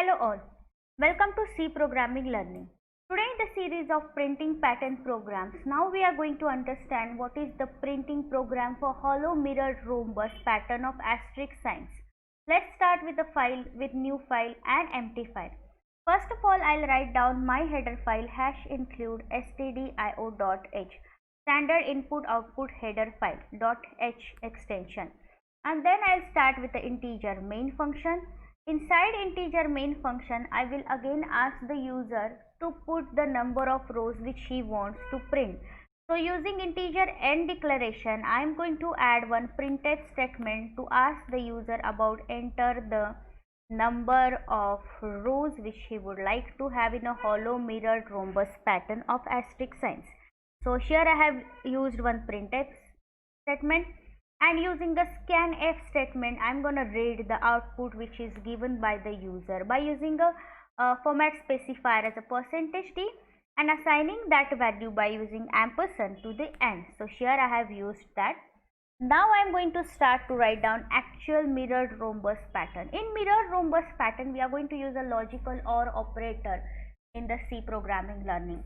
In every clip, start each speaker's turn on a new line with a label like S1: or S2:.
S1: Hello all, welcome to C Programming Learning. Today in the series of printing pattern programs, now we are going to understand what is the printing program for hollow mirrored rhombus pattern of asterisk signs. Let's start with the file with new file and empty file. First of all, I'll write down my header file #include stdio.h, standard input output header file .h extension, and then I'll start with the integer main function. Inside integer main function, I will again ask the user to put the number of rows which he wants to print. So using integer n declaration, I am going to add one printf statement to ask the user about enter the number of rows which he would like to have in a hollow mirrored rhombus pattern of asterisk signs. So here I have used one printf statement, and using the scanf statement I'm going to read the output which is given by the user by using a format specifier as a %d and assigning that value by using ampersand to the end. So here I have used that. Now I am going to start to write down actual mirrored rhombus pattern. In mirrored rhombus pattern, we are going to use a logical OR operator in the C programming learning.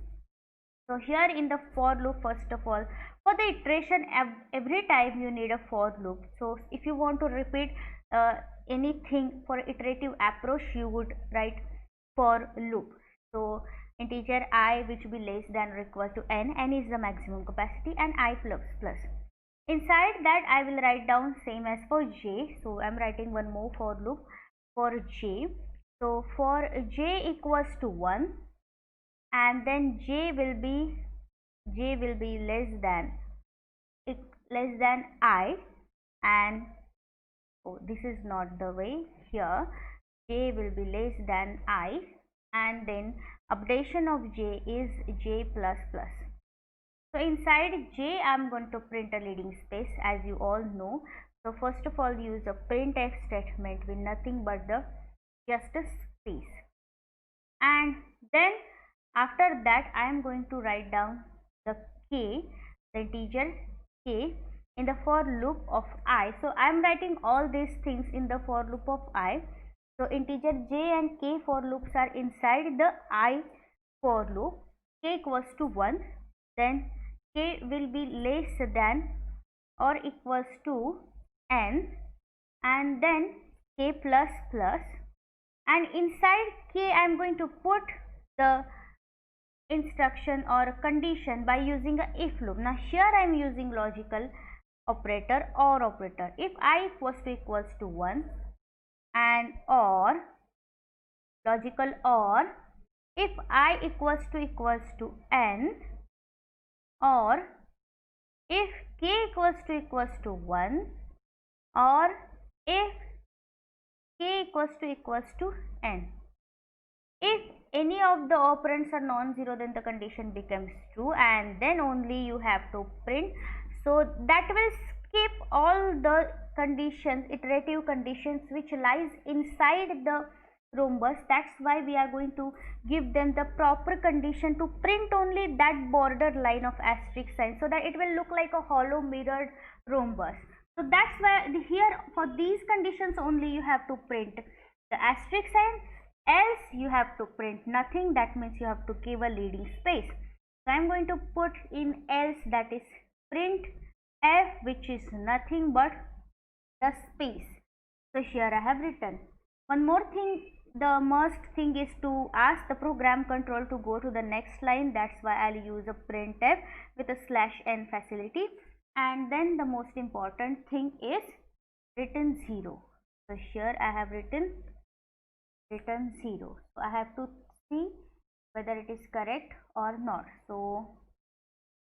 S1: So here in the for loop, first of all, for the iteration, every time you need a for loop. So if you want to repeat anything for iterative approach, you would write for loop. So integer I which will be less than or equal to n is the maximum capacity, and I plus. Inside that I will write down same as for j. So I am writing one more for loop for j. So for j equals to 1, and then j will be less than I, and this is not the way. Here j will be less than I, and then updation of j is j plus plus. So inside j I am going to print a leading space, as you all know. So first of all, use a printf statement with nothing but the just a space, and then after that I am going to write down the k, the integer k, in the for loop of I. So I am writing all these things in the for loop of I. So integer j and k for loops are inside the I for loop. K equals to 1, then k will be less than or equals to n, and then k plus plus, and inside k I am going to put the instruction or condition by using a if loop. Now here I am using logical operator or operator. If I equals to 1, and or logical or if I equals to n, or if k equals to 1, or if k equals to n. If any of the operands are non-zero, then the condition becomes true, and then only you have to print. So that will skip all the conditions, iterative conditions which lies inside the rhombus. That's why we are going to give them the proper condition to print only that border line of asterisk sign, so that it will look like a hollow mirrored rhombus. So that's why here for these conditions only you have to print the asterisk sign, else you have to print nothing. That means you have to give a leading space. So I am going to put in else, that is print f, which is nothing but the space. So here I have written. One more thing, the must thing is to ask the program control to go to the next line. That's why I'll use a printf with a /n facility. And then the most important thing is return 0. So here I have written 0. So I have to see whether it is correct or not. So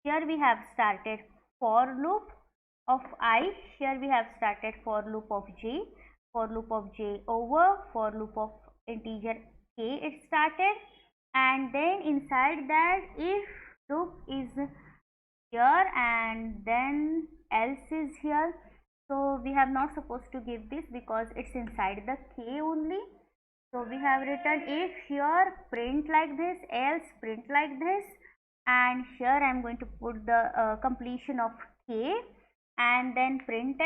S1: here we have started for loop of I, here we have started for loop of j, for loop of j over, for loop of integer k it started, and then inside that if loop is here, and then else is here. So we have not supposed to give this because it's inside the k only. So we have written if here print like this, else print like this, and here I am going to put the completion of k, and then printf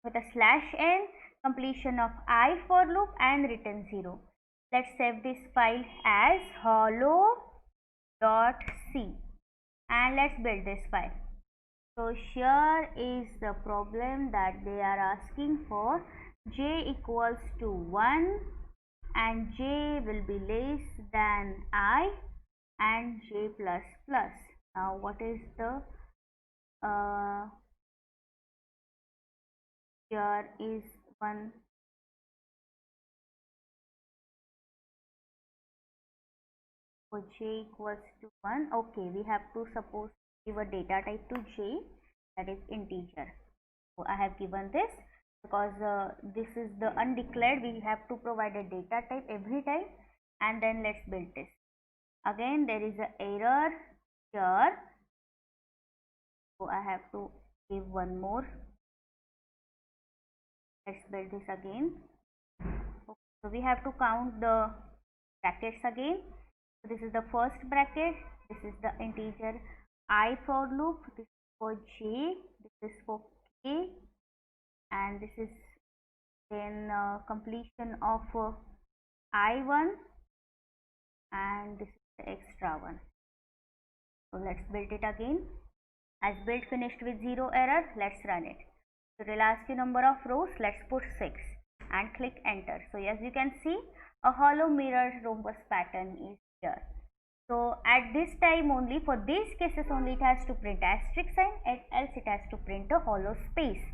S1: with a /n, completion of I for loop, and return 0. let's save this file as hollow.c and let's build this file. So here is the problem that they are asking for. J equals to 1 and j will be less than I and j plus plus. Now what is the here is one for j equals to 1. Okay, we have to suppose give a data type to j, that is integer. So I have given this because this is the undeclared. We have to provide a data type every time, and then let's build this. Again there is an error here, so I have to give one more. Let's build this again. Okay, so we have to count the brackets again. So this is the first bracket, this is the integer I for loop, this is for j, this is for k, and this is then completion of I1, and this is the extra one. So let's build it again. As build finished with 0 error, let's run it. So we'll ask you number of rows, let's put 6 and click enter. So as you can see, a hollow mirror rhombus pattern is here. So at this time only, for these cases only, it has to print asterisk sign, and else it has to print a hollow space.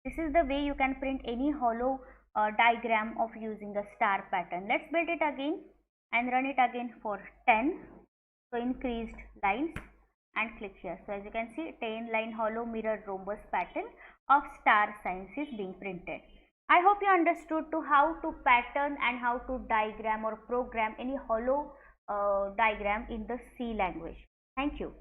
S1: This is the way you can print any hollow diagram of using a star pattern. Let's build it again and run it again for 10. So increased lines and click here. So as you can see, 10 line hollow mirror rhombus pattern of star signs is being printed. I hope you understood to how to pattern and how to diagram or program any hollow diagram in the C language. Thank you.